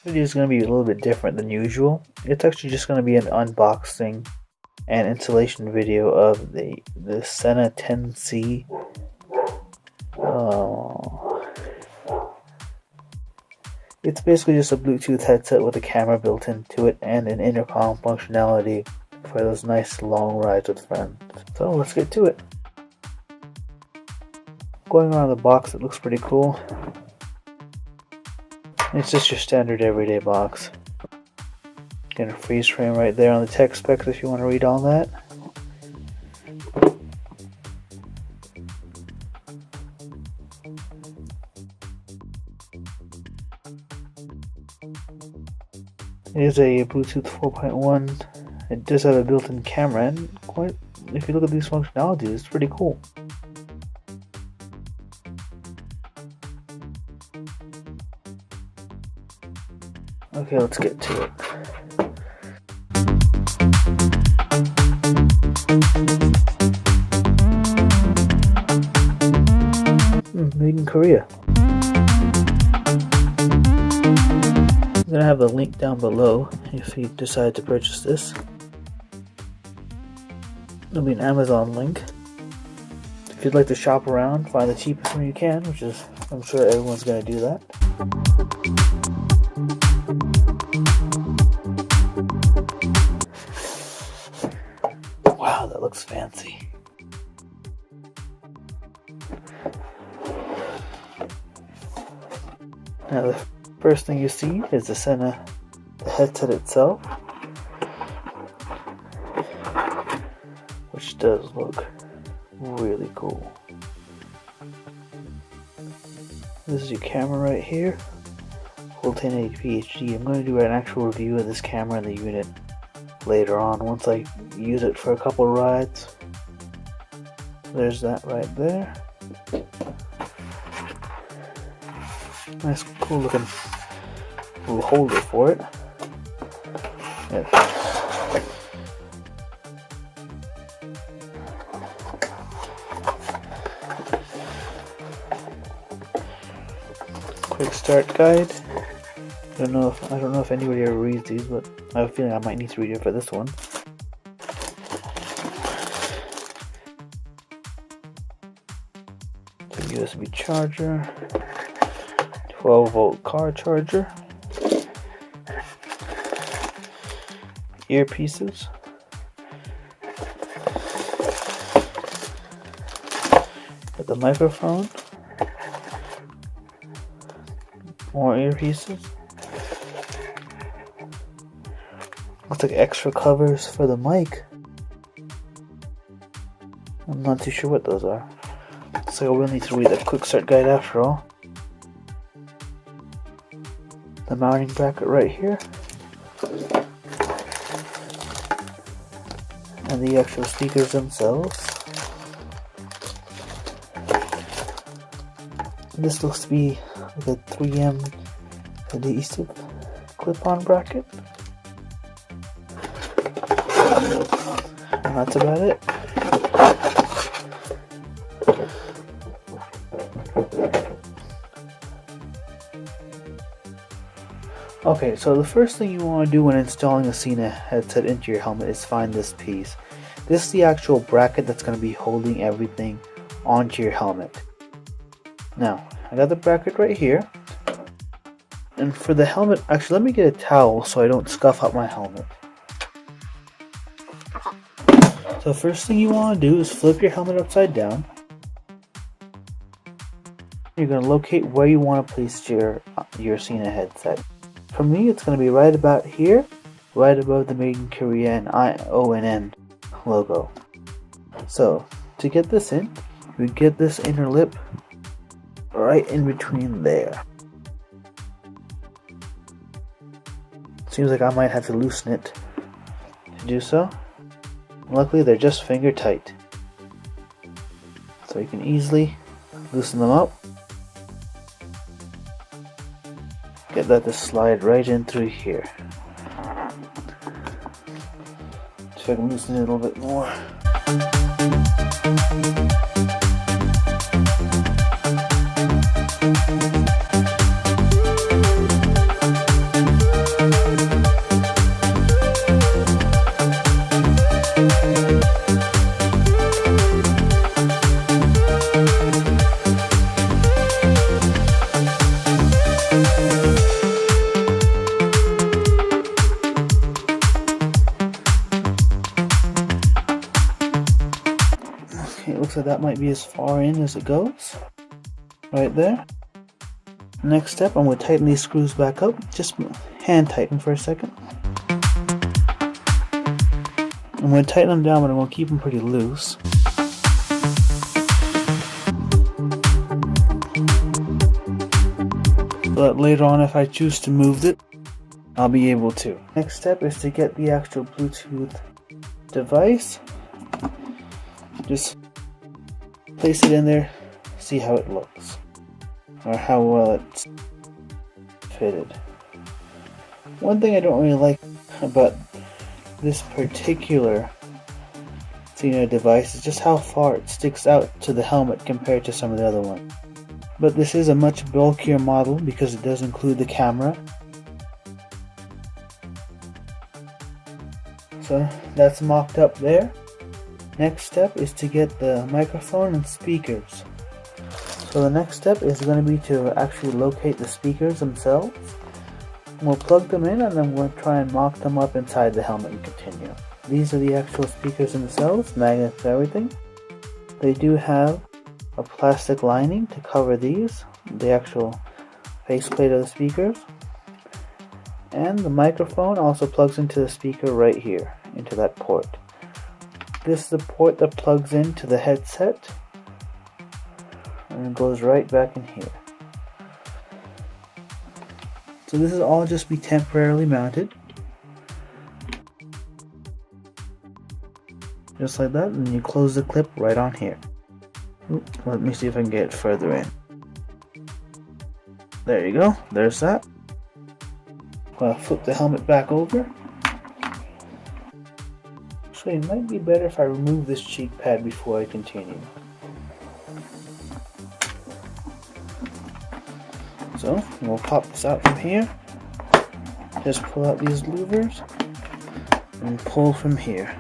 video is going to be a little bit different than usual. It's actually just going to be an unboxing and installation video of the Sena 10C. It's basically just a Bluetooth headset with a camera built into it and an intercom functionality for those nice long rides with friends. So let's get to it. Going around the box, it looks pretty cool. It's just your standard everyday box. Get a freeze frame right there on the tech specs if you want to read all that. It is a Bluetooth 4.1. It does have a built-in camera, and if you look at these functionalities, it's pretty cool. Okay, let's get to it. Made in Korea. I'm gonna have the link down below if you decide to purchase this. There'll be an Amazon link. If you'd like to shop around, find the cheapest one you can, which is, I'm sure everyone's gonna do that. Wow, that looks fancy. Now the first thing you see is the Sena, the headset itself, which does look really cool. This is your camera right here, full 1080p HD. I'm going to do an actual review of this camera and the unit later on once I use it for a couple rides. There's that right there. Nice cool looking little holder for it. Quickstart guide. I don't know if anybody ever reads these, but I have a feeling I might need to read it for this one. The USB charger, 12-volt car charger, earpieces, got the microphone, more earpieces. Looks like extra covers for the mic. I'm not too sure what those are. So I will need to read the Quickstart guide after all. The mounting bracket right here. And the actual speakers themselves. This looks to be like a 3M adhesive clip-on bracket. And that's about it. Okay, so the first thing you want to do when installing a Sena headset into your helmet is find this piece. This is the actual bracket that's going to be holding everything onto your helmet. Now, I got the bracket right here. And for the helmet, actually let me get a towel so I don't scuff up my helmet. So first thing you want to do is flip your helmet upside down. You're going to locate where you want to place your Sena headset. For me, it's going to be right about here, right above the Made in Korea and IONN logo. So to get this in, we get this inner lip right in between there. Seems like I might have to loosen it to do so. Luckily, they're just finger tight, so you can easily loosen them up. Get that to slide right in through here. See if I can loosen it a little bit more. Looks like that might be as far in as it goes. Right there. Next step, I'm going to tighten these screws back up. Just hand tighten for a second. I'm going to tighten them down, but I'm going to keep them pretty loose. But later on, if I choose to move it, I'll be able to. Next step is to get the actual Bluetooth device. Just place it in there, see how it looks, or how well it's fitted. One thing I don't really like about this particular Sena device is just how far it sticks out to the helmet compared to some of the other ones. But this is a much bulkier model because it does include the camera. So that's mocked up there. Next step is to get the microphone and speakers. So the next step is going to be to actually locate the speakers themselves. We'll plug them in and then we'll try and mock them up inside the helmet and continue. These are the actual speakers themselves, magnets and everything. They do have a plastic lining to cover these, the actual faceplate of the speakers. And the microphone also plugs into the speaker right here, into that port. This is the port that plugs into the headset and it goes right back in here. So this is all just be temporarily mounted. Just like that, and you close the clip right on here. Oops, let me see if I can get it further in. There you go, there's that. I'll flip the helmet back over. So it might be better if I remove this cheek pad before I continue. So we'll pop this out from here. Just pull out these louvers and pull from here.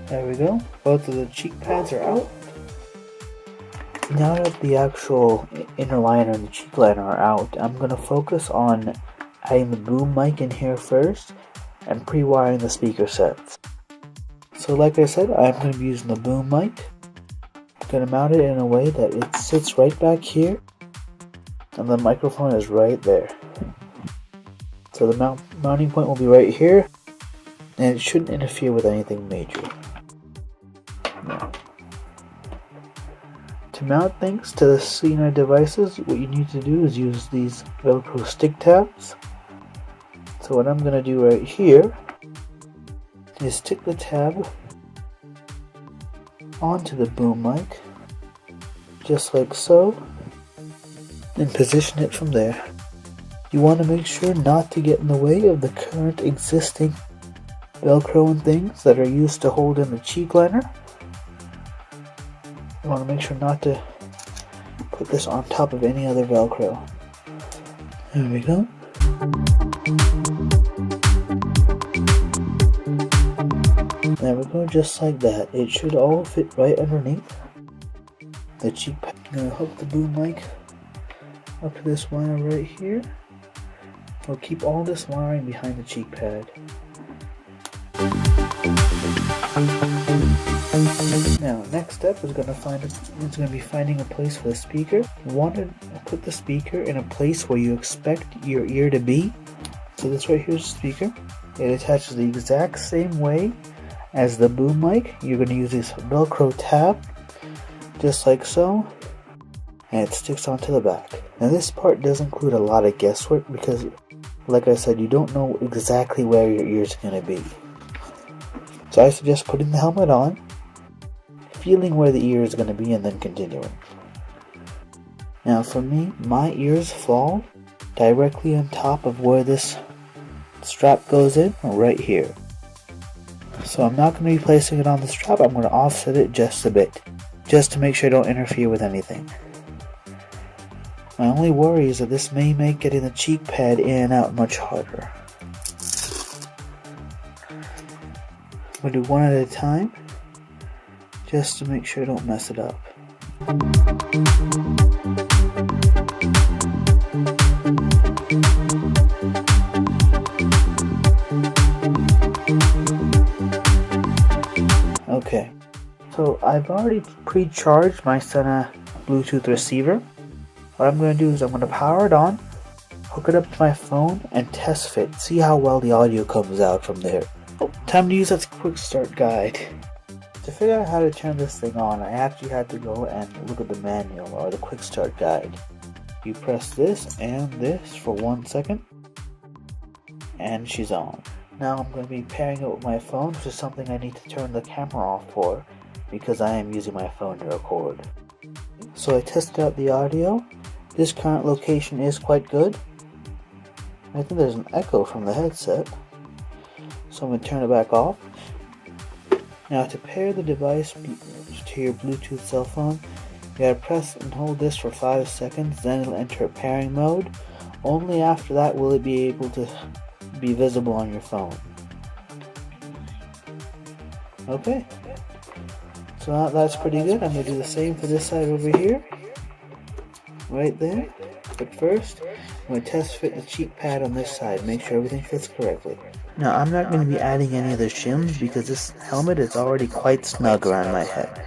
There we go. Both of the cheek pads are out. Now that the actual inner liner and the cheek liner are out, I'm going to focus on adding the boom mic in here first and pre-wiring the speaker sets. So like I said, I'm going to be using the boom mic. I'm going to mount it in a way that it sits right back here and the microphone is right there. So the mounting point will be right here and it shouldn't interfere with anything major. Now, to mount things to the Sena devices, what you need to do is use these Velcro stick tabs. So what I'm going to do right here is stick the tab onto the boom mic, just like so, and position it from there. You want to make sure not to get in the way of the current existing Velcro and things that are used to hold in the cheek liner. You want to make sure not to put this on top of any other Velcro. There we go. There we go, just like that. It should all fit right underneath the cheek pad. I'm going to hook the boom mic up to this wire right here. We'll keep all this wiring behind the cheek pad. Now, next step is going to be finding a place for the speaker. You want to put the speaker in a place where you expect your ear to be. So this right here is the speaker. It attaches the exact same way as the boom mic. You're going to use this Velcro tab, just like so, and it sticks onto the back. Now this part does include a lot of guesswork because, like I said, you don't know exactly where your ear's going to be. So I suggest putting the helmet on, feeling where the ear is going to be, and then continuing. Now for me, my ears fall directly on top of where this strap goes in, right here. So I'm not going to be placing it on the strap, I'm going to offset it just a bit, just to make sure I don't interfere with anything. My only worry is that this may make getting the cheek pad in and out much harder. I'm going to do one at a time, just to make sure I don't mess it up. Okay, so I've already pre-charged my Sena Bluetooth receiver. What I'm going to do is I'm going to power it on, hook it up to my phone, and test fit, see how well the audio comes out from there. Time to use that Quickstart guide. To figure out how to turn this thing on, I actually had to go and look at the manual or the Quickstart guide. You press this and this for 1 second, and she's on. Now I'm going to be pairing it with my phone, which is something I need to turn the camera off for, because I am using my phone to record. So I tested out the audio. This current location is quite good. I think there's an echo from the headset. So I'm going to turn it back off. Now to pair the device to your Bluetooth cell phone, you gotta press and hold this for 5 seconds, then it'll enter pairing mode. Only after that will it be able to be visible on your phone. Okay, so that's pretty good. I'm going to do the same for this side over here, right there. But first, I'm going to test fit the cheek pad on this side, make sure everything fits correctly. Now I'm not going to be adding any of the shims because this helmet is already quite snug around my head.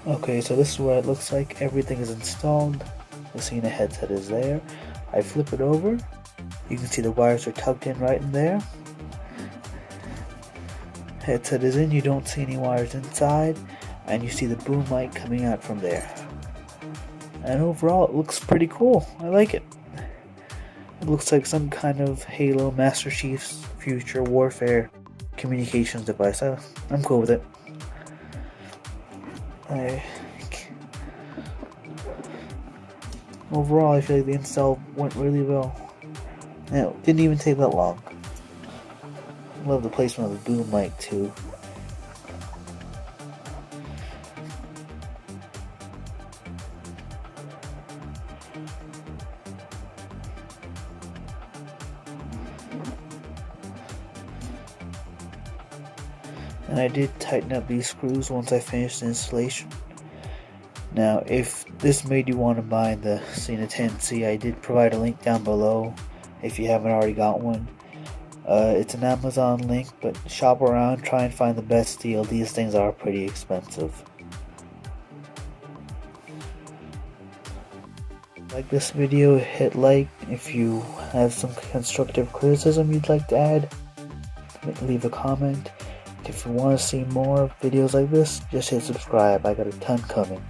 Okay, so this is what it looks like. Everything is installed. The Sena headset is there. I flip it over. You can see the wires are tucked in right in there. Headset is in. You don't see any wires inside. And you see the boom mic coming out from there. And overall it looks pretty cool. I like it. It looks like some kind of Halo Master Chief's Future Warfare communications device. I'm cool with it. Overall, I feel like the install went really well. It didn't even take that long. I love the placement of the boom mic too. And I did tighten up these screws once I finished the installation. Now, if this made you want to buy the Sena 10C, I did provide a link down below if you haven't already got one. It's an Amazon link, but shop around, try and find the best deal. These things are pretty expensive. Like this video, hit like. If you have some constructive criticism you'd like to add, leave a comment. If you want to see more videos like this, just hit subscribe. I got a ton coming.